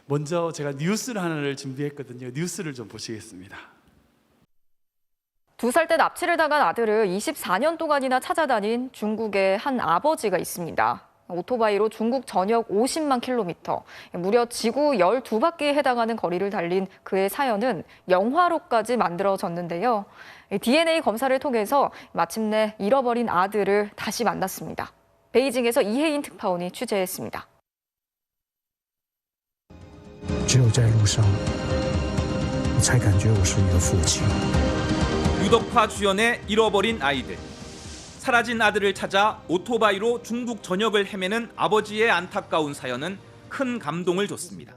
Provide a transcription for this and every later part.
먼저 제가 뉴스를 하나를 준비했거든요. 뉴스를 좀 보시겠습니다. 2살 때 납치를 당한 아들을 24년 동안이나 찾아다닌 중국의 한 아버지가 있습니다. 오토바이로 중국 전역 50만 킬로미터, 무려 지구 12바퀴에 해당하는 거리를 달린 그의 사연은 영화로까지 만들어졌는데요. DNA 검사를 통해서 마침내 잃어버린 아들을 다시 만났습니다. 베이징에서 이혜인 특파원이 취재했습니다. 只有在路上，我才感觉我是一个父亲。 유덕화 주연의 잃어버린 아이들. 사라진 아들을 찾아 오토바이로 중국 전역을 헤매는 아버지의 안타까운 사연은 큰 감동을 줬습니다.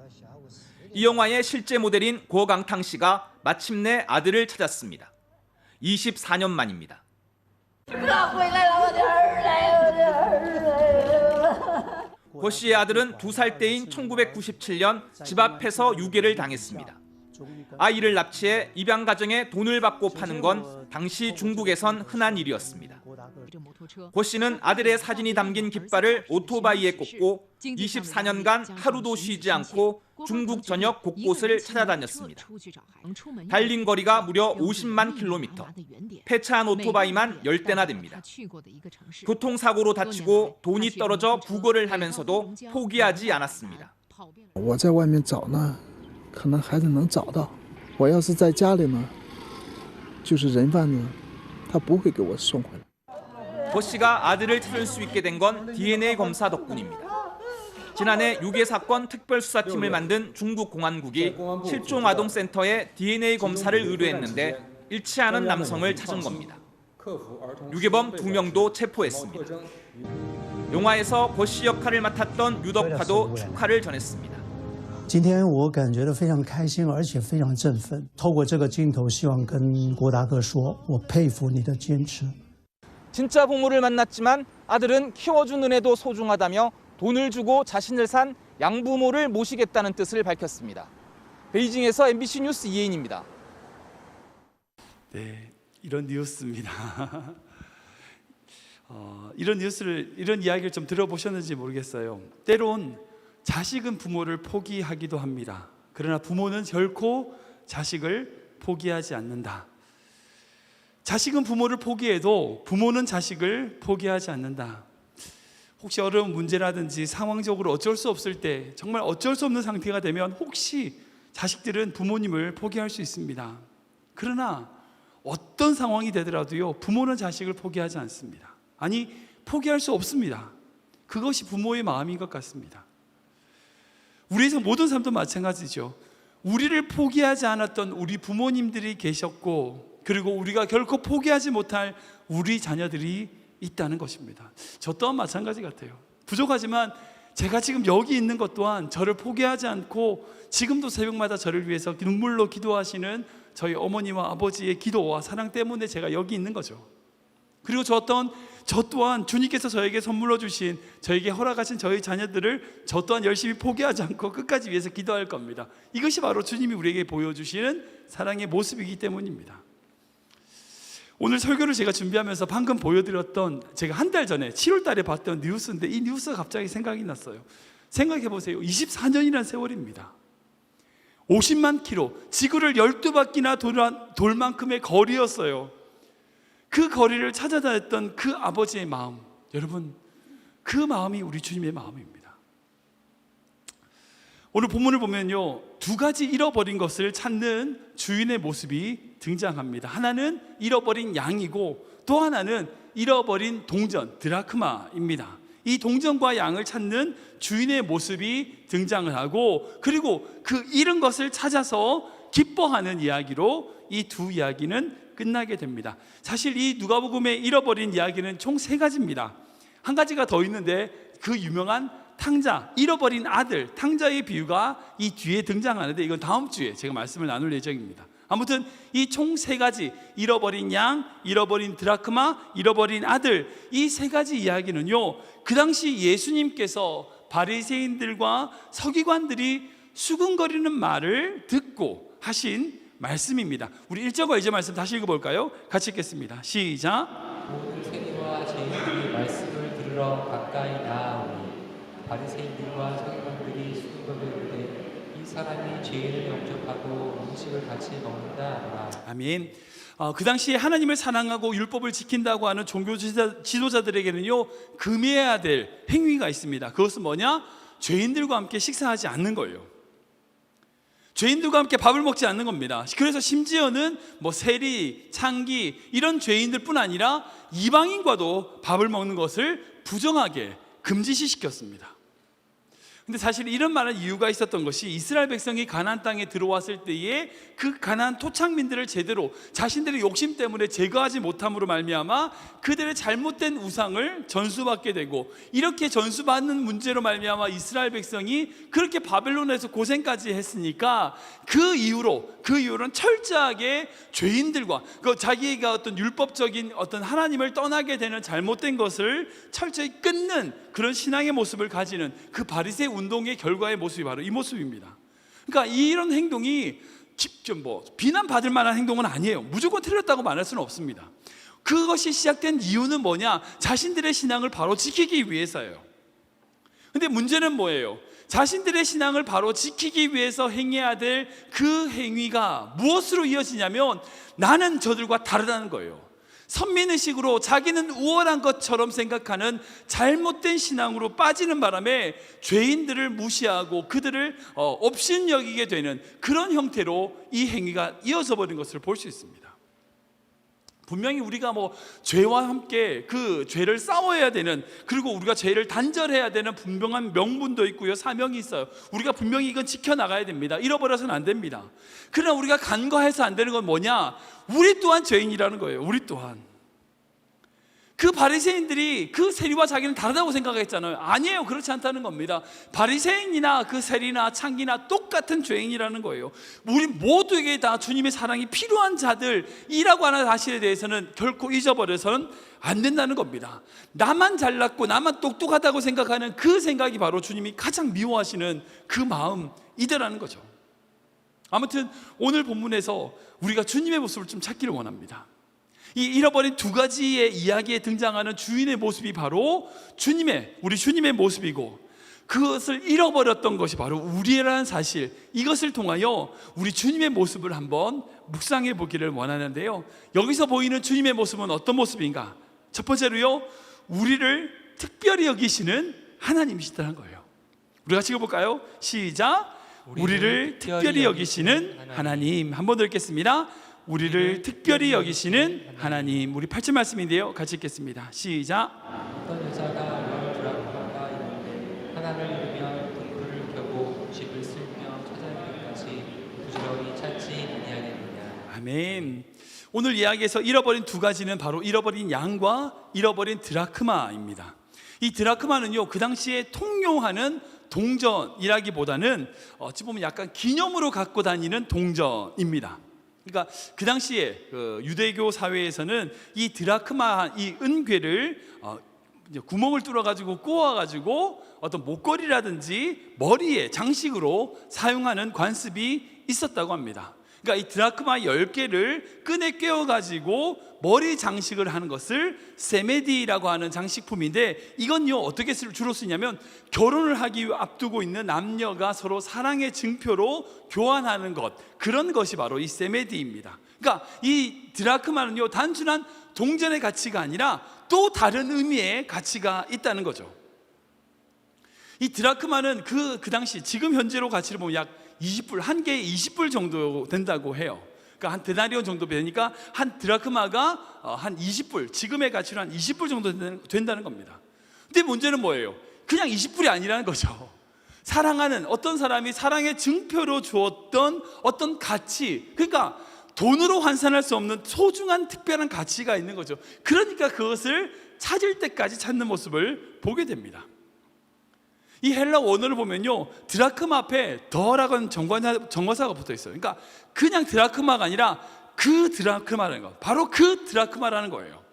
이 영화의 실제 모델인 고강탕 씨가 마침내 아들을 찾았습니다. 24년 만입니다. 고 씨의 아들은 2살 때인 1997년 집 앞에서 유괴를 당했습니다. 아이를 납치해 입양 가정에 돈을 받고 파는 건 당시 중국에선 흔한 일이었습니다. 고 씨는 아들의 사진이 담긴 깃발을 오토바이에 꽂고 24년간 하루도 쉬지 않고 중국 전역 곳곳을 찾아다녔습니다. 달린 거리가 무려 50만 킬로미터, 폐차한 오토바이만 10대나 됩니다. 교통사고로 다치고 돈이 떨어져 구걸을 하면서도 포기하지 않았습니다. 我在外面找呢，可能孩子能找到。我要是在家里呢，就是人贩子，他不会给我送回来。 고 씨가 아들을 찾을 수 있게 된 건 DNA 검사 덕분입니다. 지난해 유괴 사건 특별수사팀을 만든 중국 공안국이 실종아동센터에 DNA 검사를 의뢰했는데 일치하는 남성을 찾은 겁니다. 유괴범 2명도 체포했습니다. 영화에서 고 씨 역할을 맡았던 유덕화도 축하를 전했습니다. 今天我感觉到非常开心，而且非常振奋。透过这个镜头，希望跟郭大哥说，我佩服你的坚持。 진짜 부모를 만났지만 아들은 키워준 은혜도 소중하다며 돈을 주고 자신을 산 양부모를 모시겠다는 뜻을 밝혔습니다. 베이징에서 MBC 뉴스 이혜인입니다. 네, 이런 뉴스입니다. 이런 이야기를 좀 들어보셨는지 모르겠어요. 때론 자식은 부모를 포기하기도 합니다. 그러나 부모는 결코 자식을 포기하지 않는다. 자식은 부모를 포기해도 부모는 자식을 포기하지 않는다. 혹시 어려운 문제라든지 상황적으로 어쩔 수 없을 때, 정말 어쩔 수 없는 상태가 되면 혹시 자식들은 부모님을 포기할 수 있습니다. 그러나 어떤 상황이 되더라도요, 부모는 자식을 포기하지 않습니다. 아니, 포기할 수 없습니다. 그것이 부모의 마음인 것 같습니다. 우리에서 모든 사람도 마찬가지죠. 우리를 포기하지 않았던 우리 부모님들이 계셨고, 그리고 우리가 결코 포기하지 못할 우리 자녀들이 있다는 것입니다. 저 또한 마찬가지 같아요. 부족하지만 제가 지금 여기 있는 것 또한 저를 포기하지 않고 지금도 새벽마다 저를 위해서 눈물로 기도하시는 저희 어머니와 아버지의 기도와 사랑 때문에 제가 여기 있는 거죠. 그리고 저 또한 주님께서 저에게 선물로 주신, 저에게 허락하신 저희 자녀들을 저 또한 열심히 포기하지 않고 끝까지 위해서 기도할 겁니다. 이것이 바로 주님이 우리에게 보여주시는 사랑의 모습이기 때문입니다. 오늘 설교를 제가 준비하면서 방금 보여드렸던, 제가 한 달 전에 7월 달에 봤던 뉴스인데 이 뉴스가 갑자기 생각이 났어요. 생각해 보세요. 24년이라는 세월입니다. 50만 킬로, 지구를 12바퀴나 돌 만큼의 거리였어요. 그 거리를 찾아다녔던 그 아버지의 마음, 여러분, 그 마음이 우리 주님의 마음입니다. 오늘 본문을 보면요, 2가지 잃어버린 것을 찾는 주인의 모습이 등장합니다. 하나는 잃어버린 양이고 또 하나는 잃어버린 동전, 드라크마입니다. 이 동전과 양을 찾는 주인의 모습이 등장을 하고, 그리고 그 잃은 것을 찾아서 기뻐하는 이야기로 이 두 이야기는 끝나게 됩니다. 사실 이 누가복음의 잃어버린 이야기는 총 3가지입니다. 한 가지가 더 있는데 그 유명한 탕자, 잃어버린 아들, 탕자의 비유가 이 뒤에 등장하는데 이건 다음 주에 제가 말씀을 나눌 예정입니다. 아무튼 이 총 3가지, 잃어버린 양, 잃어버린 드라크마, 잃어버린 아들, 이 3가지 이야기는요, 그 당시 예수님께서 바리새인들과 서기관들이 수군거리는 말을 듣고 하신 말씀입니다. 우리 1절과 2절 말씀 다시 읽어볼까요? 같이 읽겠습니다. 시작. 모든 세리와 죄인들이 말씀을 들으러 가까이 나아오니 바리새인들과 서기관들이 수군거리되 이 사람이 죄인을 영접하고 음식을 같이 먹는다. 아멘. 그 당시에 하나님을 사랑하고 율법을 지킨다고 하는 종교 지도자들에게는요, 금해야 될 행위가 있습니다. 그것은 뭐냐? 죄인들과 함께 식사하지 않는 거예요. 죄인들과 함께 밥을 먹지 않는 겁니다. 그래서 심지어는 뭐 세리, 창기 이런 죄인들뿐 아니라 이방인과도 밥을 먹는 것을 부정하게 금지시켰습니다. 근데 사실 이런 말은 이유가 있었던 것이 이스라엘 백성이 가나안 땅에 들어왔을 때에 그 가나안 토착민들을 제대로 자신들의 욕심 때문에 제거하지 못함으로 말미암아 그들의 잘못된 우상을 전수받게 되고, 이렇게 전수받는 문제로 말미암아 이스라엘 백성이 그렇게 바벨론에서 고생까지 했으니까 그 이후로는 철저하게 죄인들과 자기가 어떤 율법적인 어떤 하나님을 떠나게 되는 잘못된 것을 철저히 끊는 그런 신앙의 모습을 가지는 그 바리새 운동의 결과의 모습이 바로 이 모습입니다. 그러니까 이런 행동이 직접 비난받을 만한 행동은 아니에요. 무조건 틀렸다고 말할 수는 없습니다. 그것이 시작된 이유는 뭐냐? 자신들의 신앙을 바로 지키기 위해서예요. 근데 문제는 뭐예요? 자신들의 신앙을 바로 지키기 위해서 행해야 될 그 행위가 무엇으로 이어지냐면 나는 저들과 다르다는 거예요. 선민의식으로 자기는 우월한 것처럼 생각하는 잘못된 신앙으로 빠지는 바람에 죄인들을 무시하고 그들을 업신여기게 되는 그런 형태로 이 행위가 이어져 버린 것을 볼 수 있습니다. 분명히 우리가 죄와 함께 그 죄를 싸워야 되는, 그리고 우리가 죄를 단절해야 되는 분명한 명분도 있고요, 사명이 있어요. 우리가 분명히 이건 지켜나가야 됩니다. 잃어버려서는 안 됩니다. 그러나 우리가 간과해서 안 되는 건 뭐냐? 우리 또한 죄인이라는 거예요. 우리 또한. 그 바리새인들이 그 세리와 자기는 다르다고 생각했잖아요. 아니에요. 그렇지 않다는 겁니다. 바리새인이나 그 세리나 창기나 똑같은 죄인이라는 거예요. 우리 모두에게 다 주님의 사랑이 필요한 자들이라고 하는 사실에 대해서는 결코 잊어버려서는 안 된다는 겁니다. 나만 잘났고 나만 똑똑하다고 생각하는 그 생각이 바로 주님이 가장 미워하시는 그 마음이더라는 거죠. 아무튼 오늘 본문에서 우리가 주님의 모습을 좀 찾기를 원합니다. 이 잃어버린 두 가지의 이야기에 등장하는 주인의 모습이 바로 우리 주님의 모습이고, 그것을 잃어버렸던 것이 바로 우리라는 사실, 이것을 통하여 우리 주님의 모습을 한번 묵상해 보기를 원하는데요, 여기서 보이는 주님의 모습은 어떤 모습인가? 첫 번째로요, 우리를 특별히 여기시는 하나님이시다는 거예요. 우리 같이 읽어볼까요? 시작. 우리를 특별히 여기시는 하나님. 한번 더 읽겠습니다. 우리를 특별히 여기시는 하나님. 우리 8절 말씀인데요, 같이 읽겠습니다. 시작. 어떤 여자가 드라크마가 있는데 하나를 잃으면 등불을 켜고 집을 쓸며 찾아낼 때까지 부지런히 찾지 아니하겠느냐. 아멘. 오늘 이야기에서 잃어버린 두 가지는 바로 잃어버린 양과 잃어버린 드라크마입니다. 이 드라크마는요, 그 당시에 통용하는 동전이라기보다는 어찌 보면 약간 기념으로 갖고 다니는 동전입니다. 그러니까 그 당시에 유대교 사회에서는 이 드라크마, 이 은괴를 구멍을 뚫어가지고 꼬아가지고 어떤 목걸이라든지 머리에 장식으로 사용하는 관습이 있었다고 합니다. 그러니까 이 드라크마 10개를 끈에 꿰어가지고 머리 장식을 하는 것을 세메디라고 하는 장식품인데, 이건요 어떻게 주로 쓰냐면 결혼을 하기 앞두고 있는 남녀가 서로 사랑의 증표로 교환하는 것, 그런 것이 바로 이 세메디입니다. 그러니까 이 드라크마는요 단순한 동전의 가치가 아니라 또 다른 의미의 가치가 있다는 거죠. 이 드라크마는 그 당시 지금 현재로 가치를 보면 약 20불, 한 개에 20불 정도 된다고 해요. 그러니까 한 데나리온 정도 되니까 한 드라크마가 한 20불, 지금의 가치로 한 20불 정도 된다는 겁니다. 근데 문제는 뭐예요? 그냥 20불이 아니라는 거죠. 사랑하는 어떤 사람이 사랑의 증표로 주었던 어떤 가치, 그러니까 돈으로 환산할 수 없는 소중한 특별한 가치가 있는 거죠. 그러니까 그것을 찾을 때까지 찾는 모습을 보게 됩니다. 이 헬라 원어를 보면요, 드라크마 앞에 더라고 하는 정거사가 붙어 있어요. 그러니까 그냥 드라크마가 아니라 그 드라크마라는 거, 바로 그 드라크마라는 거예요.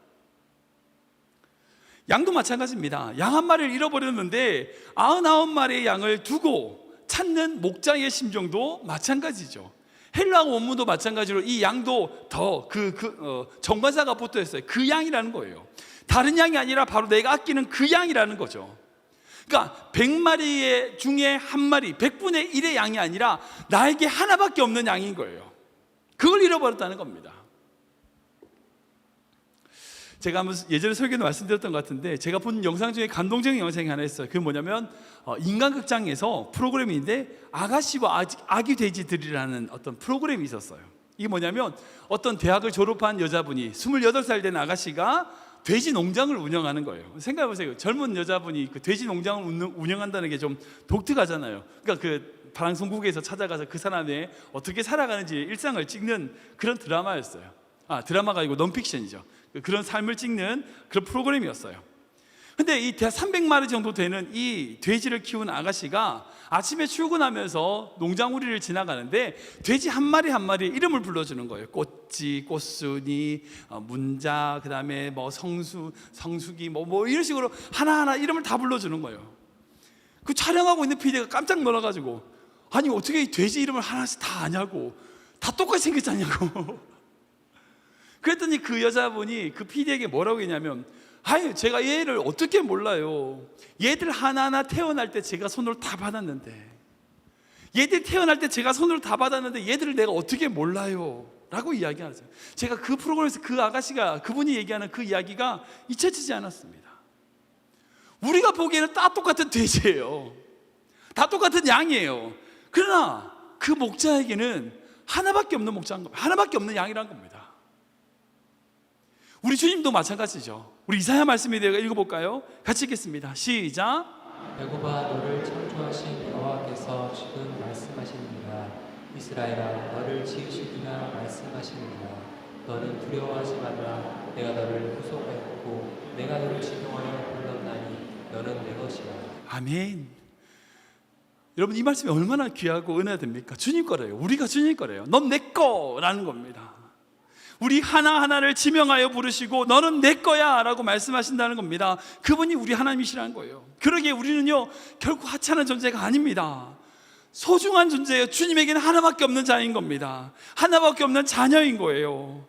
양도 마찬가지입니다. 양 한 마리를 잃어버렸는데 99마리의 양을 두고 찾는 목자의 심정도 마찬가지죠. 헬라 원문도 마찬가지로 이 양도 더 정관사가 붙어 있어요. 그 양이라는 거예요. 다른 양이 아니라 바로 내가 아끼는 그 양이라는 거죠. 그러니까 100마리 중에 한 마리, 100분의 1의 양이 아니라 나에게 하나밖에 없는 양인 거예요. 그걸 잃어버렸다는 겁니다. 제가 한번 예전에 설교도 말씀드렸던 것 같은데, 제가 본 영상 중에 감동적인 영상이 하나 있어요. 그게 뭐냐면 인간극장에서 프로그램인데 아가씨와 아기 돼지들이라는 어떤 프로그램이 있었어요. 이게 뭐냐면 어떤 대학을 졸업한 여자분이 28살 된 아가씨가 돼지 농장을 운영하는 거예요. 생각해보세요. 젊은 여자분이 그 돼지 농장을 운영한다는 게 좀 독특하잖아요. 그러니까 그 방송국에서 찾아가서 그 사람의 어떻게 살아가는지 일상을 찍는 그런 드라마였어요. 드라마가 아니고 넌픽션이죠. 그런 삶을 찍는 그런 프로그램이었어요. 근데 이 300마리 정도 되는 이 돼지를 키운 아가씨가 아침에 출근하면서 농장우리를 지나가는데 돼지 한 마리 한 마리 이름을 불러주는 거예요. 꽃지, 꽃순이, 문자, 그 다음에 뭐 성수기 뭐 이런 식으로 하나하나 이름을 다 불러주는 거예요. 그 촬영하고 있는 PD가 깜짝 놀라가지고, 아니 어떻게 이 돼지 이름을 하나씩 다 아냐고, 다 똑같이 생겼잖냐고. 그랬더니 그 여자분이 그 PD에게 뭐라고 했냐면, 아유 제가 얘를 어떻게 몰라요. 얘들 하나하나 태어날 때 제가 손으로 다 받았는데, 얘들 태어날 때 제가 손으로 다 받았는데 얘들을 내가 어떻게 몰라요 라고 이야기하죠. 제가 그 프로그램에서 그 아가씨가, 그분이 얘기하는 그 이야기가 잊혀지지 않았습니다. 우리가 보기에는 다 똑같은 돼지예요. 다 똑같은 양이에요. 그러나 그 목자에게는 하나밖에 없는 목자인 겁니다. 하나밖에 없는 양이란 겁니다. 우리 주님도 마찬가지죠. 우리 이사야 말씀에 대해 읽어볼까요? 같이 읽겠습니다. 시작. 야곱아, 너를 창조하신 여호와께서 지금 말씀하시느니라. 이스라엘아, 너를 지으시니라 말씀하시느니라. 너는 두려워하지 말라. 내가 너를 구속하였고 내가 너를 지명하여 불렀나니 너는 내 것이라. 아멘. 여러분, 이 말씀이 얼마나 귀하고 은혜가 됩니까? 주님 거래요. 우리가 주님 거래요. 넌 내 거라는 겁니다. 우리 하나하나를 지명하여 부르시고 너는 내 거야 라고 말씀하신다는 겁니다. 그분이 우리 하나님이시라는 거예요. 그러기에 우리는요 결코 하찮은 존재가 아닙니다. 소중한 존재예요. 주님에게는 하나밖에 없는 자인 겁니다. 하나밖에 없는 자녀인 거예요.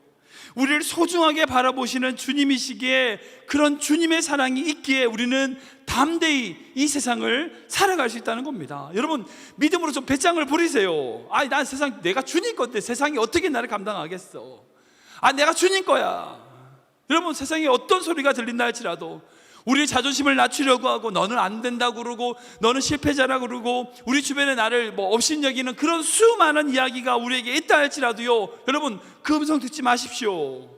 우리를 소중하게 바라보시는 주님이시기에, 그런 주님의 사랑이 있기에 우리는 담대히 이 세상을 살아갈 수 있다는 겁니다. 여러분, 믿음으로 좀 배짱을 부리세요. 난 세상, 내가 주님 건데 세상이 어떻게 나를 감당하겠어. 내가 주님 거야. 여러분, 세상에 어떤 소리가 들린다 할지라도 우리의 자존심을 낮추려고 하고, 너는 안 된다고 그러고, 너는 실패자라고 그러고, 우리 주변에 나를 업신여기는 그런 수많은 이야기가 우리에게 있다 할지라도요, 여러분 그 음성 듣지 마십시오.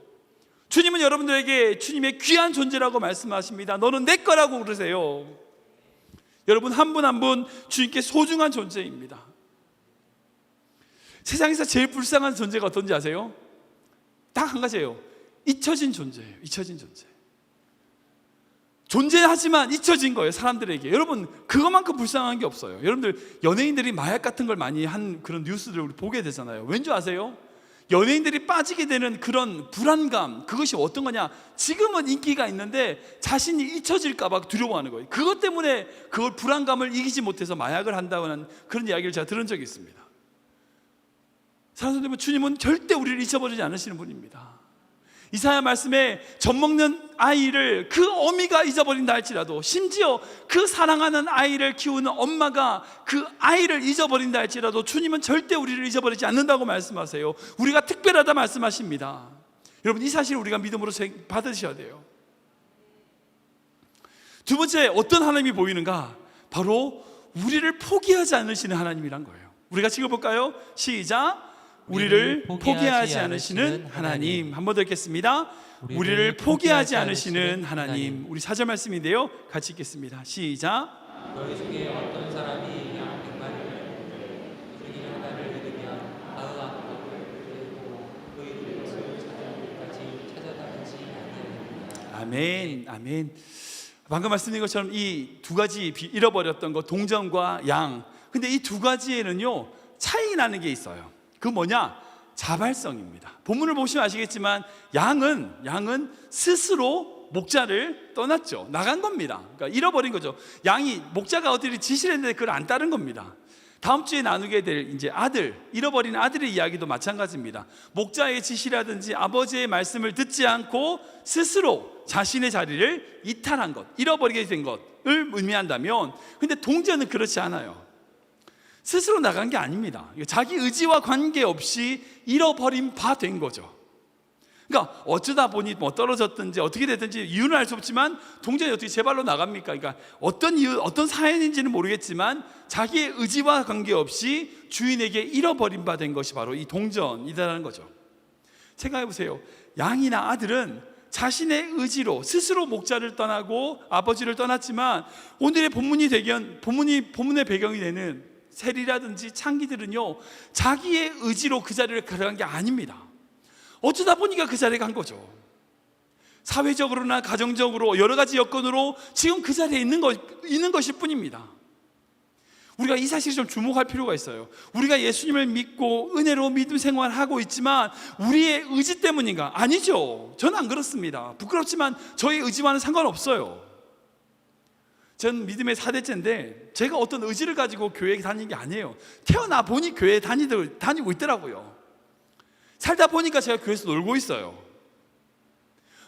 주님은 여러분들에게 주님의 귀한 존재라고 말씀하십니다. 너는 내 거라고 그러세요. 여러분, 한 분 한 분 주님께 소중한 존재입니다. 세상에서 제일 불쌍한 존재가 어떤지 아세요? 딱 한 가지예요. 잊혀진 존재예요. 잊혀진 존재. 존재하지만 잊혀진 거예요, 사람들에게. 여러분, 그것만큼 불쌍한 게 없어요. 여러분들, 연예인들이 마약 같은 걸 많이 한 그런 뉴스들을 우리 보게 되잖아요. 왠지 아세요? 연예인들이 빠지게 되는 그런 불안감, 그것이 어떤 거냐? 지금은 인기가 있는데 자신이 잊혀질까 봐 두려워하는 거예요. 그것 때문에 그걸, 불안감을 이기지 못해서 마약을 한다는 그런 이야기를 제가 들은 적이 있습니다. 사랑하는 주님은 절대 우리를 잊어버리지 않으시는 분입니다. 이사야 말씀에 젖먹는 아이를 그 어미가 잊어버린다 할지라도, 심지어 그 사랑하는 아이를 키우는 엄마가 그 아이를 잊어버린다 할지라도 주님은 절대 우리를 잊어버리지 않는다고 말씀하세요. 우리가 특별하다 말씀하십니다. 여러분, 이 사실을 우리가 믿음으로 받으셔야 돼요. 두 번째, 어떤 하나님이 보이는가? 바로 우리를 포기하지 않으시는 하나님이란 거예요. 우리 같이 읽어볼까요? 시작. 우리를 포기하지 않으시는 하나님. 한 번 더 읽겠습니다. 우리를 포기하지 않으시는 하나님. 우리 4절 말씀인데요, 같이 읽겠습니다. 시작. 너희 중에 어떤 사람이 양 100마리를 중에 하나를 잃으면 아흐 아프고 그의 것을 찾아다니지 아니하느니라. 아멘, 아멘. 방금 말씀드린 것처럼 이 두 가지 잃어버렸던 것, 동전과 양. 근데 이 두 가지에는요 차이 나는 게 있어요. 그 뭐냐? 자발성입니다. 본문을 보시면 아시겠지만 양은 스스로 목자를 떠났죠. 나간 겁니다. 그러니까 잃어버린 거죠. 양이 목자가 어디를 지시를 했는데 그걸 안 따른 겁니다. 다음 주에 나누게 될 이제 아들, 잃어버린 아들의 이야기도 마찬가지입니다. 목자의 지시라든지 아버지의 말씀을 듣지 않고 스스로 자신의 자리를 이탈한 것, 잃어버리게 된 것을 의미한다면, 근데 동전은 그렇지 않아요. 스스로 나간 게 아닙니다. 자기 의지와 관계없이 잃어버린 바 된 거죠. 그러니까 어쩌다 보니 뭐 떨어졌든지 어떻게 됐든지 이유는 알 수 없지만 동전이 어떻게 제 발로 나갑니까? 그러니까 어떤 이유, 어떤 사연인지는 모르겠지만 자기의 의지와 관계없이 주인에게 잃어버린 바 된 것이 바로 이 동전이라는 거죠. 생각해 보세요. 양이나 아들은 자신의 의지로 스스로 목자를 떠나고 아버지를 떠났지만, 오늘의 본문의 배경이 되는 세리라든지 창기들은요, 자기의 의지로 그 자리를 걸어간 게 아닙니다. 어쩌다 보니까 그 자리에 간 거죠. 사회적으로나 가정적으로 여러 가지 여건으로 지금 그 자리에 있는 것일 뿐입니다. 우리가 이 사실을 좀 주목할 필요가 있어요. 우리가 예수님을 믿고 은혜로 믿음 생활하고 있지만 우리의 의지 때문인가? 아니죠. 저는 안 그렇습니다. 부끄럽지만 저의 의지와는 상관없어요. 전 믿음의 4대째인데 제가 어떤 의지를 가지고 교회에 다니는 게 아니에요. 태어나 보니 교회에 다니고 있더라고요. 살다 보니까 제가 교회에서 놀고 있어요.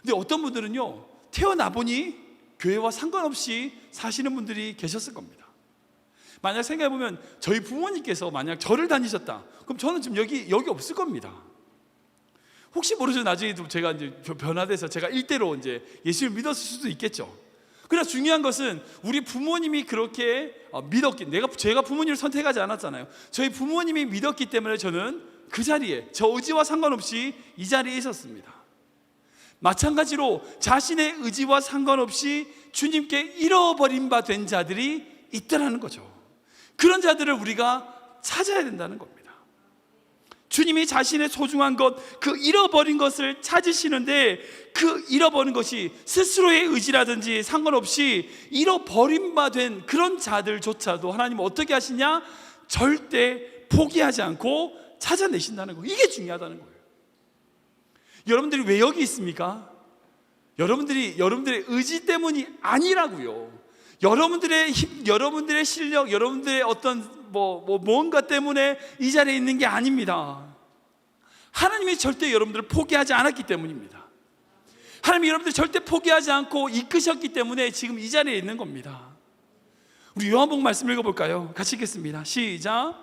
근데 어떤 분들은요, 태어나 보니 교회와 상관없이 사시는 분들이 계셨을 겁니다. 만약 생각해보면 저희 부모님께서 만약 저를 다니셨다, 그럼 저는 지금 여기 없을 겁니다. 혹시 모르죠. 나중에 제가 이제 변화돼서 제가 일대로 이제 예수를 믿었을 수도 있겠죠. 그러나 중요한 것은 우리 부모님이 그렇게 믿었기, 제가 부모님을 선택하지 않았잖아요. 저희 부모님이 믿었기 때문에 저는 그 자리에 저 의지와 상관없이 이 자리에 있었습니다. 마찬가지로 자신의 의지와 상관없이 주님께 잃어버린 바 된 자들이 있더라는 거죠. 그런 자들을 우리가 찾아야 된다는 겁니다. 주님이 자신의 소중한 것, 그 잃어버린 것을 찾으시는데, 그 잃어버린 것이 스스로의 의지라든지 상관없이 잃어버린 바 된 그런 자들조차도 하나님은 어떻게 하시냐? 절대 포기하지 않고 찾아내신다는 거예요. 이게 중요하다는 거예요. 여러분들이 왜 여기 있습니까? 여러분들의 의지 때문이 아니라고요. 여러분들의 힘, 여러분들의 실력, 여러분들의 어떤 뭔가 때문에 이 자리에 있는 게 아닙니다. 하나님이 절대 여러분들을 포기하지 않았기 때문입니다. 하나님이 여러분들을 절대 포기하지 않고 이끄셨기 때문에 지금 이 자리에 있는 겁니다. 우리 요한복음 말씀 읽어볼까요? 같이 읽겠습니다. 시작.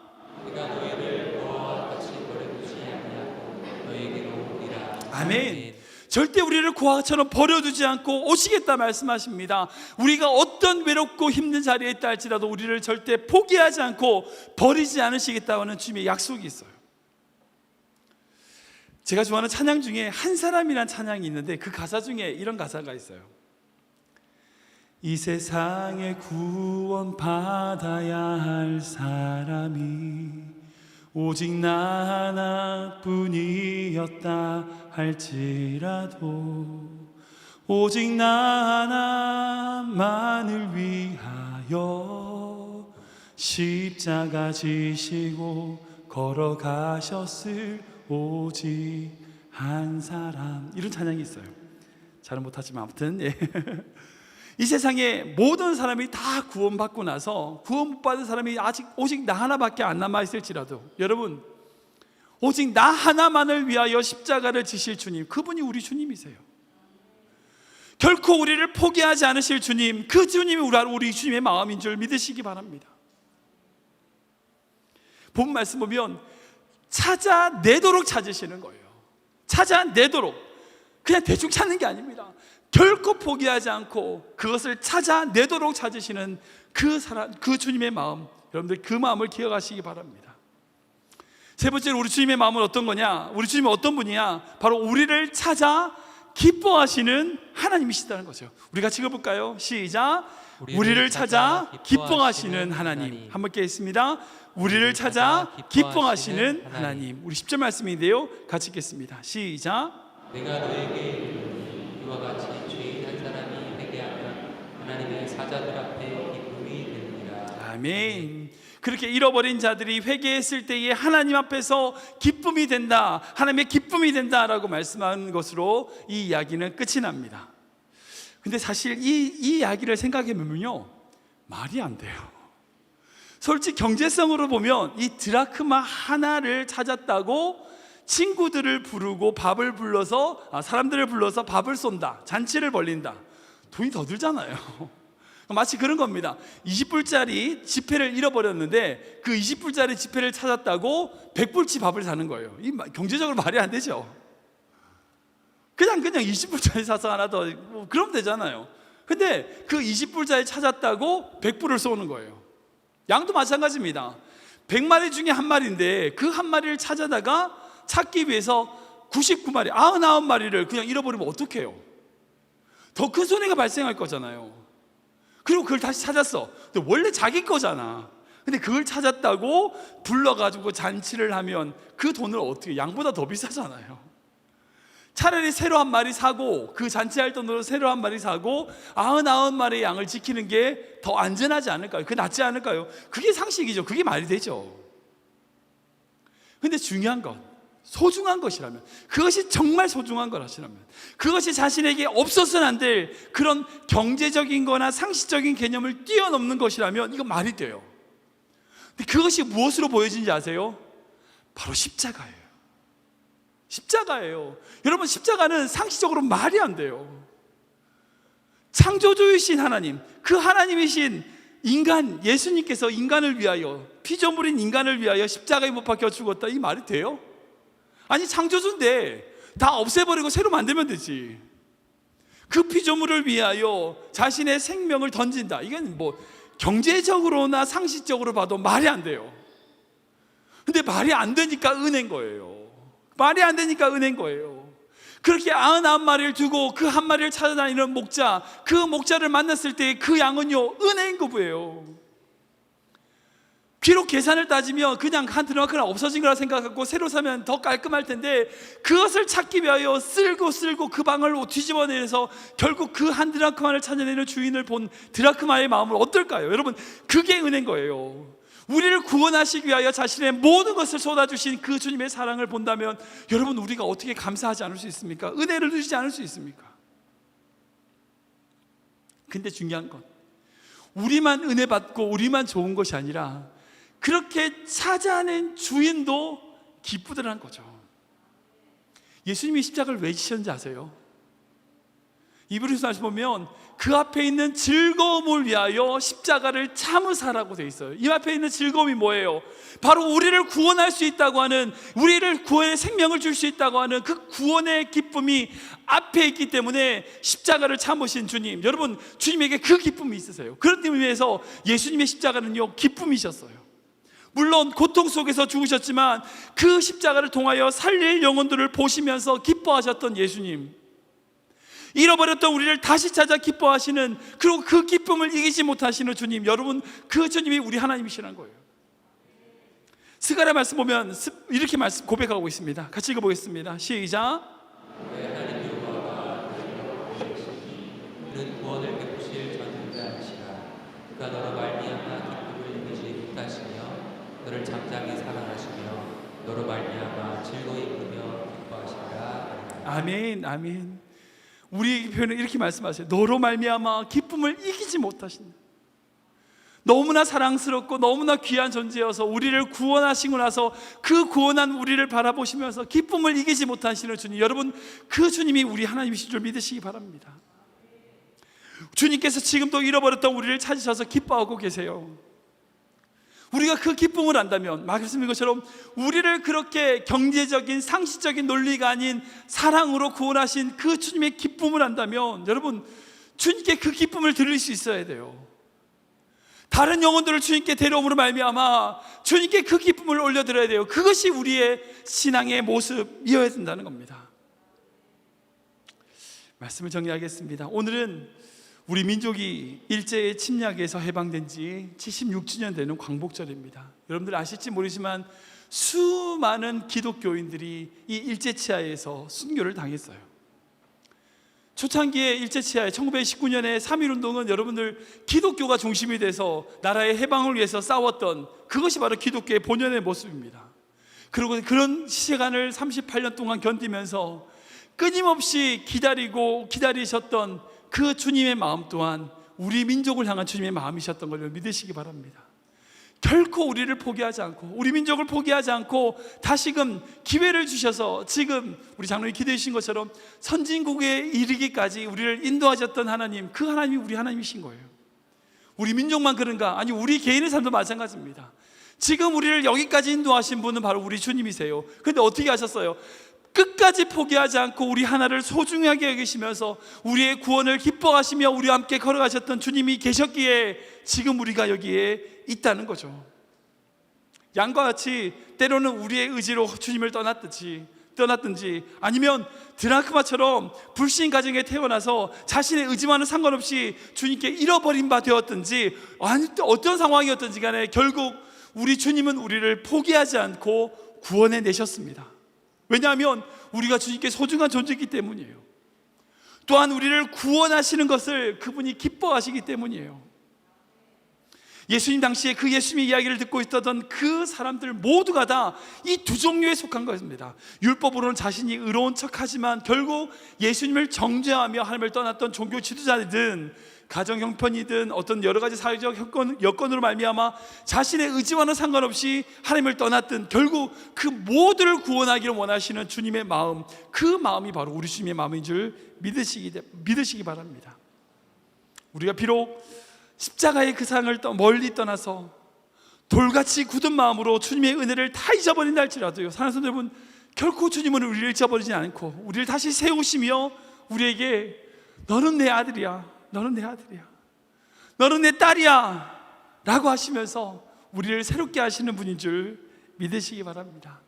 내가 너희를 너와 같이 버려두지 아니하고 너희에게로 오리라. 아멘. 절대 우리를 고아처럼 버려두지 않고 오시겠다 말씀하십니다. 우리가 어떤 외롭고 힘든 자리에 있다 할지라도 우리를 절대 포기하지 않고 버리지 않으시겠다는 주님의 약속이 있어요. 제가 좋아하는 찬양 중에 한 사람이란 찬양이 있는데 그 가사 중에 이런 가사가 있어요. 이 세상에 구원 받아야 할 사람이 오직 나 하나뿐이었다 할지라도 오직 나 하나만을 위하여 십자가 지시고 걸어가셨을 오직 한 사람. 이런 찬양이 있어요. 잘은 못하지만 아무튼 이 세상에 모든 사람이 다 구원받고 나서 구원 못 받은 사람이 오직 나 하나밖에 안 남아있을지라도, 여러분, 오직 나 하나만을 위하여 십자가를 지실 주님, 그분이 우리 주님이세요. 결코 우리를 포기하지 않으실 주님, 그 주님이 우리 주님의 마음인 줄 믿으시기 바랍니다. 본 말씀 보면 찾아내도록 찾으시는 거예요. 찾아내도록. 그냥 대충 찾는 게 아닙니다. 결코 포기하지 않고 그것을 찾아내도록 찾으시는 그 사람, 그 주님의 마음, 여러분들 그 마음을 기억하시기 바랍니다. 세 번째로 우리 주님의 마음은 어떤 거냐? 우리 주님은 어떤 분이냐? 바로 우리를 찾아 기뻐하시는 하나님이시다는 거죠. 우리 같이 읽어볼까요? 시작. 우리를 찾아 기뻐하시는 하나님. 한번 읽겠습니다. 우리를 찾아 기뻐하시는 하나님. 우리 10절 말씀인데요, 같이 읽겠습니다. 시작. 내가 너에게 이르노니 이와 같이 죄인 한 사람이 회개하면 하나님의 사자들 앞에 기쁨이 되느니라. 아멘. 그렇게 잃어버린 자들이 회개했을 때에 하나님 앞에서 기쁨이 된다, 하나님의 기쁨이 된다라고 말씀한 것으로 이 이야기는 끝이 납니다. 근데 사실 이 이야기를 생각해 보면요, 말이 안 돼요. 솔직히 경제성으로 보면 이 드라크마 하나를 찾았다고 친구들을 부르고 사람들을 불러서 밥을 쏜다, 잔치를 벌린다, 돈이 더 들잖아요. 마치 그런 겁니다. 20불짜리 지폐를 잃어버렸는데 그 20불짜리 지폐를 찾았다고 100불치 밥을 사는 거예요. 이 경제적으로 말이 안 되죠. 그냥 20불짜리 사서 하나 더 그러면 되잖아요. 근데 그 20불짜리 찾았다고 100불을 쏘는 거예요. 양도 마찬가지입니다. 100마리 중에 한 마리인데 그 한 마리를 찾기 위해서 99마리, 99마리를 그냥 잃어버리면 어떡해요? 더 큰 손해가 발생할 거잖아요. 그리고 그걸 다시 찾았어. 근데 원래 자기 거잖아. 근데 그걸 찾았다고 불러가지고 잔치를 하면 그 돈을 어떻게, 양보다 더 비싸잖아요. 차라리 새로 한 마리 사고, 그 잔치할 돈으로 새로 한 마리 사고 99마리의 양을 지키는 게 더 안전하지 않을까요? 그게 낫지 않을까요? 그게 상식이죠. 그게 말이 되죠. 근데 중요한 건, 소중한 것이라면, 그것이 정말 소중한 것이라면, 그것이 자신에게 없어서는 안 될 그런 경제적인 거나 상식적인 개념을 뛰어넘는 것이라면 이거 말이 돼요. 근데 그것이 무엇으로 보여지는지 아세요? 바로 십자가예요. 십자가예요. 여러분, 십자가는 상식적으로 말이 안 돼요. 창조주이신 하나님, 그 하나님이신 인간, 예수님께서 인간을 위하여, 피조물인 인간을 위하여 십자가에 못 박혀 죽었다, 이 말이 돼요? 아니, 창조주인데 다 없애버리고 새로 만들면 되지. 그 피조물을 위하여 자신의 생명을 던진다, 이건 뭐 경제적으로나 상식적으로 봐도 말이 안 돼요. 근데 말이 안 되니까 은혜인 거예요. 말이 안 되니까 은혜인 거예요. 그렇게 99마리를 두고 그 한 마리를 찾아다니는 목자, 그 목자를 만났을 때 그 양은요, 은혜인 거예요. 비록 계산을 따지면 그냥 한 드라크나 없어진 거라 생각하고 새로 사면 더 깔끔할 텐데, 그것을 찾기 위하여 쓸고 그 방을 뒤집어내서 결국 그 한 드라크마를 찾아내는 주인을 본 드라크마의 마음은 어떨까요? 여러분, 그게 은혜인 거예요. 우리를 구원하시기 위하여 자신의 모든 것을 쏟아주신 그 주님의 사랑을 본다면 여러분, 우리가 어떻게 감사하지 않을 수 있습니까? 은혜를 누리지 않을 수 있습니까? 근데 중요한 건, 우리만 은혜 받고 우리만 좋은 것이 아니라 그렇게 찾아낸 주인도 기쁘더라는 거죠. 예수님이 십자가를 왜 지셨는지 아세요? 이브리서에서 보면 그 앞에 있는 즐거움을 위하여 십자가를 참으사라고 되어 있어요. 이 앞에 있는 즐거움이 뭐예요? 바로 우리를 구원할 수 있다고 하는, 우리를 구원의 생명을 줄 수 있다고 하는 그 구원의 기쁨이 앞에 있기 때문에 십자가를 참으신 주님, 여러분, 주님에게 그 기쁨이 있으세요. 그런 의미에서 예수님의 십자가는요, 기쁨이셨어요. 물론 고통 속에서 죽으셨지만 그 십자가를 통하여 살릴 영혼들을 보시면서 기뻐하셨던 예수님, 잃어버렸던 우리를 다시 찾아 기뻐하시는, 그리고 그 기쁨을 이기지 못하시는 주님, 여러분, 그 주님이 우리 하나님이시라는 거예요. 스가랴 말씀 보면 이렇게 고백하고 있습니다. 같이 읽어보겠습니다. 시작. 하나님 여호와가 그는 구원을 베푸실 전능자이시라. 그가 너로 말미암아 기쁨을 이기지 못하시며 너를 잠잠히 사랑하시며 너로 말미암아 즐거이 부르며 기뻐하시리라. 아멘, 아멘. 우리 표현은 이렇게 말씀하세요. 너로 말미암아 기쁨을 이기지 못하신다. 너무나 사랑스럽고 너무나 귀한 존재여서 우리를 구원하시고 나서 그 구원한 우리를 바라보시면서 기쁨을 이기지 못하시는 주님, 여러분, 그 주님이 우리 하나님이신 줄 믿으시기 바랍니다. 주님께서 지금도 잃어버렸던 우리를 찾으셔서 기뻐하고 계세요. 우리가 그 기쁨을 안다면, 말씀인 것처럼 우리를 그렇게 경제적인 상식적인 논리가 아닌 사랑으로 구원하신 그 주님의 기쁨을 안다면, 여러분, 주님께 그 기쁨을 드릴 수 있어야 돼요. 다른 영혼들을 주님께 데려옴으로 말미암아 주님께 그 기쁨을 올려드려야 돼요. 그것이 우리의 신앙의 모습이어야 된다는 겁니다. 말씀을 정리하겠습니다. 오늘은 우리 민족이 일제의 침략에서 해방된 지 76주년 되는 광복절입니다. 여러분들 아실지 모르지만 수많은 기독교인들이 이 일제치하에서 순교를 당했어요. 초창기에 일제치하에 1919년에 3.1운동은 여러분들 기독교가 중심이 돼서 나라의 해방을 위해서 싸웠던, 그것이 바로 기독교의 본연의 모습입니다. 그리고 그런 시간을 38년 동안 견디면서 끊임없이 기다리셨던 그 주님의 마음 또한 우리 민족을 향한 주님의 마음이셨던 걸 믿으시기 바랍니다. 결코 우리를 포기하지 않고 우리 민족을 포기하지 않고 다시금 기회를 주셔서 지금 우리 장로님 기도해 주신 것처럼 선진국에 이르기까지 우리를 인도하셨던 하나님, 그 하나님이 우리 하나님이신 거예요. 우리 민족만 그런가? 아니, 우리 개인의 삶도 마찬가지입니다. 지금 우리를 여기까지 인도하신 분은 바로 우리 주님이세요. 그런데 어떻게 하셨어요? 끝까지 포기하지 않고 우리 하나를 소중하게 여기시면서 우리의 구원을 기뻐하시며 우리와 함께 걸어가셨던 주님이 계셨기에 지금 우리가 여기에 있다는 거죠. 양과 같이 때로는 우리의 의지로 주님을 떠났든지 아니면 드라크마처럼 불신 가정에 태어나서 자신의 의지와는 상관없이 주님께 잃어버린 바 되었든지 어떤 상황이었든지 간에 결국 우리 주님은 우리를 포기하지 않고 구원해 내셨습니다. 왜냐하면 우리가 주님께 소중한 존재이기 때문이에요. 또한 우리를 구원하시는 것을 그분이 기뻐하시기 때문이에요. 예수님 당시에 그 예수님의 이야기를 듣고 있었던 그 사람들 모두가 다 이 두 종류에 속한 것입니다. 율법으로는 자신이 의로운 척하지만 결국 예수님을 정죄하며 하나님을 떠났던 종교 지도자들이든 가정 형편이든 어떤 여러 가지 사회적 여건으로 말미암아 자신의 의지와는 상관없이 하나님을 떠났든 결국 그 모두를 구원하기를 원하시는 주님의 마음, 그 마음이 바로 우리 주님의 마음인 줄 믿으시기 바랍니다. 우리가 비록 십자가의 그 상을 멀리 떠나서 돌같이 굳은 마음으로 주님의 은혜를 다 잊어버린다 할지라도요, 사랑하는 성도 여러분, 결코 주님은 우리를 잊어버리지 않고 우리를 다시 세우시며 우리에게 너는 내 아들이야, 너는 내 아들이야, 너는 내 딸이야 라고 하시면서 우리를 새롭게 하시는 분인 줄 믿으시기 바랍니다.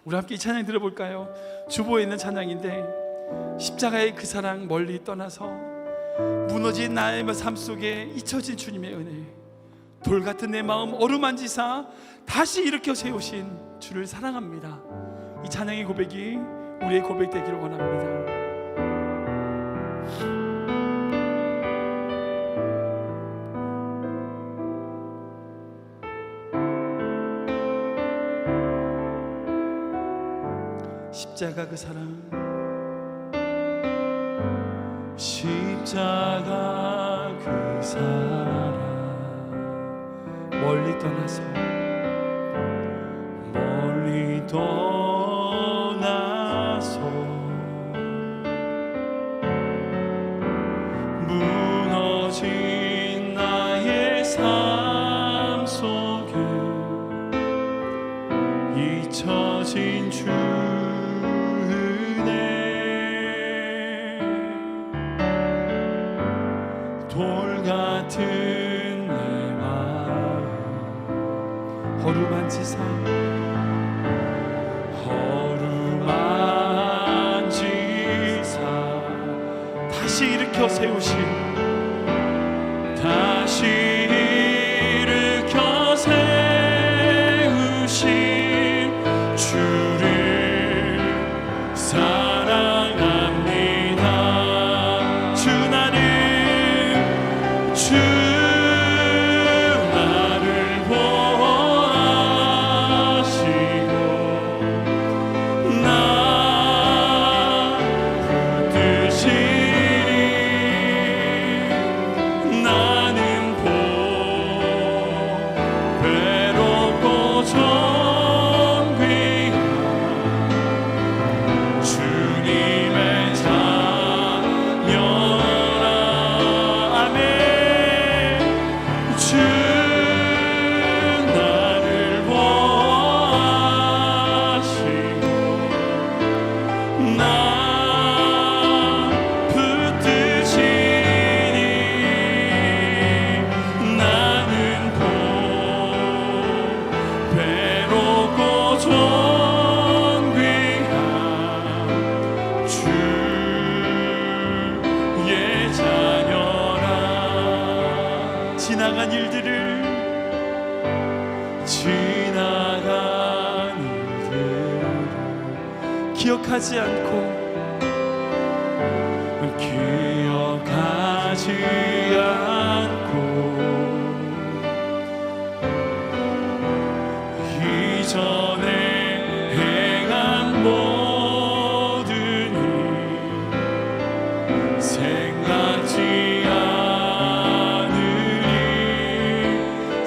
우리 함께 이 찬양 들어볼까요? 주보에 있는 찬양인데, 십자가의 그 사랑 멀리 떠나서 무너진 나의 삶 속에 잊혀진 주님의 은혜, 돌같은 내 마음 어루만지사 다시 일으켜 세우신 주를 사랑합니다. 이 찬양의 고백이 우리의 고백 되기를 원합니다. 십자가 그 사랑, 십자가 그 사랑 멀리 떠나서 무너진 나의 삶 속에 잊혀진 주 돌같은 내 마음 어루만지사 다시 일으켜 세우신, 다시 일으켜 세우신 주를 사랑합니다. 주 나를 보호하시고 나 붙드시니 나는 괴롭고 존귀한 주님의 자녀라. 아멘. 주 나를 보호하시고 나 붙드시니 나는 괴롭고 존귀한 주의 자녀라. 지나간 일들을 기억하지 않고 이전에 행한 모든 일 생각지 않으니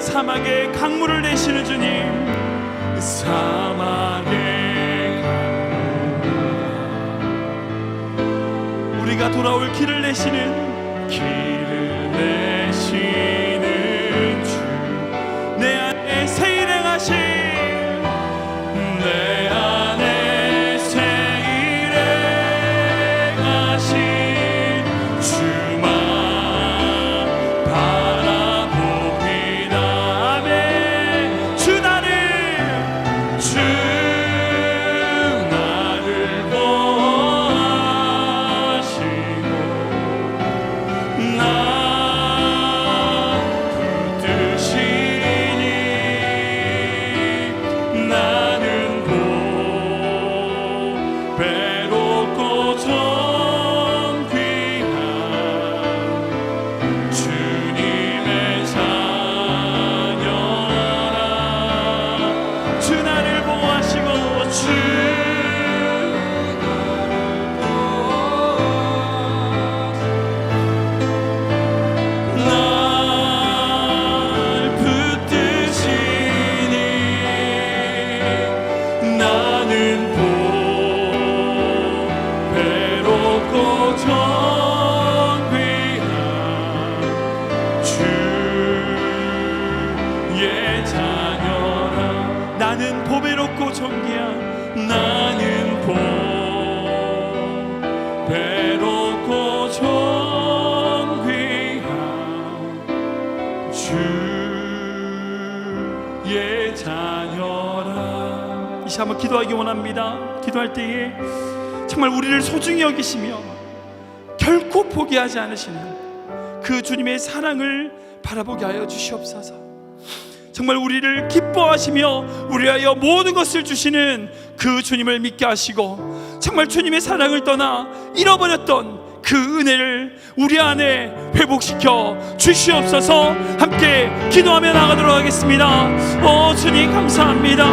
사막의 강물 승부를 내시는 주님, 사막에 가노라. 우리가 돌아올 길을 내시는 주, 내 안에 새 일 행하신, 내 안에 새 일 행하신 주만 바라봅니다. 아멘. 주 나를 보호하시고 나 붙드시니 나는 보배롭고 존귀한 주님의 자녀라. 주 나를 보호하시고 날 붙드시니 나는 보배롭고 존귀한 주의 자녀라. 나는 보배롭고 존귀한, 나는 보배롭고 존귀한 주의 자녀라. 이 시간 한번 기도하기 원합니다. 기도할 때에 정말 우리를 소중히 여기시며 결코 포기하지 않으시는 그 주님의 사랑을 바라보게 하여 주시옵소서. 정말 우리를 기뻐하시며 우리 위하여 모든 것을 주시는 그 주님을 믿게 하시고, 정말 주님의 사랑을 떠나 잃어버렸던 그 은혜를 우리 안에 회복시켜 주시옵소서. 함께 기도하며 나가도록 하겠습니다. 주님 감사합니다.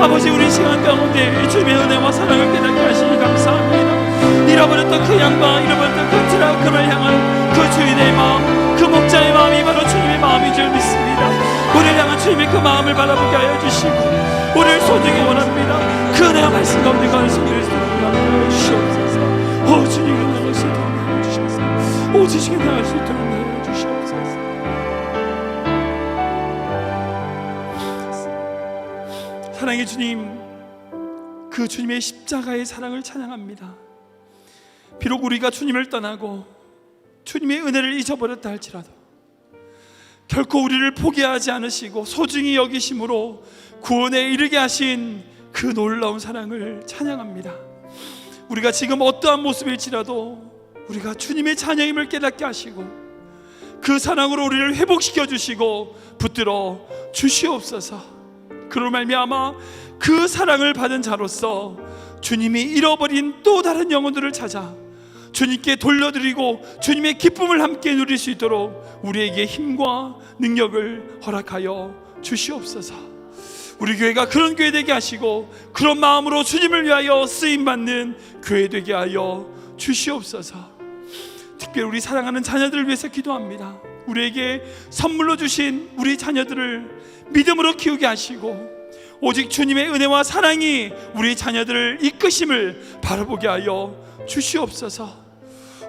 아버지, 우리 시간 가운데 주님의 은혜와 사랑을 깨닫게 하시니 감사합니다. 잃어버렸던 그 양과 잃어버렸던 그 트라우크를 향한 그 주인의 마음, 그 목자의 마음이 바로 주님의 마음인 줄 믿습니다. 우리를 향한 주님의 그 마음을 바라보게 하여 주시고 우리를 소중히 원합니다. 그 은혜와 말씀 가운데 가는 손들을 하여 주시옵소서. 주님 나갈 수 있도록 하여 주시옵소서. 주님 나갈 수 있도록 하여 주시옵소서. 사랑의 주님, 그 주님의 십자가의 사랑을 찬양합니다. 비록 우리가 주님을 떠나고 주님의 은혜를 잊어버렸다 할지라도 결코 우리를 포기하지 않으시고 소중히 여기심으로 구원에 이르게 하신 그 놀라운 사랑을 찬양합니다. 우리가 지금 어떠한 모습일지라도 우리가 주님의 자녀임을 깨닫게 하시고 그 사랑으로 우리를 회복시켜 주시고 붙들어 주시옵소서. 그로 말미암아 그 사랑을 받은 자로서 주님이 잃어버린 또 다른 영혼들을 찾아 주님께 돌려드리고 주님의 기쁨을 함께 누릴 수 있도록 우리에게 힘과 능력을 허락하여 주시옵소서. 우리 교회가 그런 교회 되게 하시고 그런 마음으로 주님을 위하여 쓰임받는 교회 되게 하여 주시옵소서. 특별히 우리 사랑하는 자녀들을 위해서 기도합니다. 우리에게 선물로 주신 우리 자녀들을 믿음으로 키우게 하시고 오직 주님의 은혜와 사랑이 우리 자녀들을 이끄심을 바라보게 하여 주시옵소서.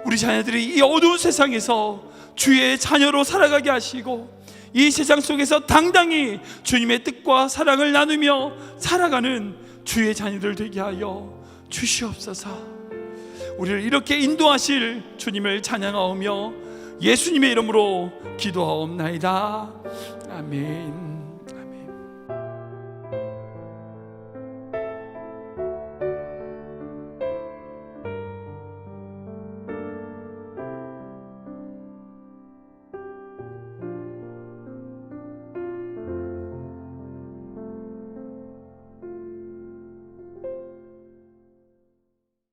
우리 자녀들이 이 어두운 세상에서 주의 자녀로 살아가게 하시고 이 세상 속에서 당당히 주님의 뜻과 사랑을 나누며 살아가는 주의 자녀들 되게 하여 주시옵소서. 우리를 이렇게 인도하실 주님을 찬양하오며 예수님의 이름으로 기도하옵나이다. 아멘.